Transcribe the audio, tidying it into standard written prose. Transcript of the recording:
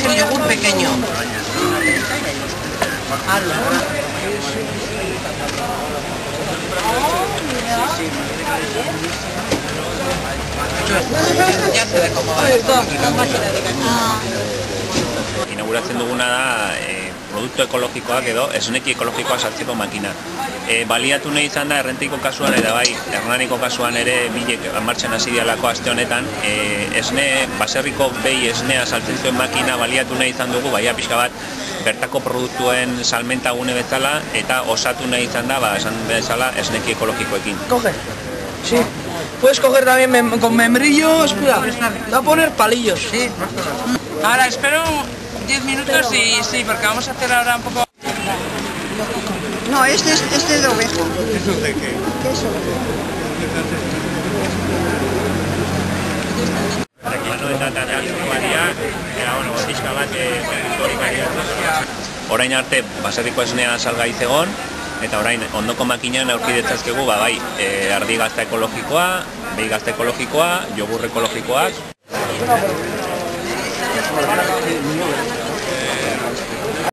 el yogur pequeño. Ya se ve cómo va. Inauguratzen duguna da produktu ekologikoak edo esneki ekologikoa sartzeko makina. Baliatu nahi izan da errentiko kasuan eta bai Hernaniko kasuan ere bilek martxan hasi dialako aste honetan esne, baserriko behi esnea saltzen zuen makina baliatu nahi izan dugu, baina pixka bat bertako produktuen salmenta gune bezala eta osatu nahi izan da, esan bezala, esneki ekologikoekin. Coge. Sí. Puedes coger también con membrillos, espera, va a poner palillos. Sí. Ahora espero 10 minutos y sí, porque vamos a hacer ahora un poco... No, este es de oveja. ¿Eso de qué? Queso. Orain arte baserriko esnea salgai zegon, eta orain ondoko makinan aurki ditzazkegu bai ardi gazta ekologikoa, behi gazta ekologikoa, yogur ekologikoak.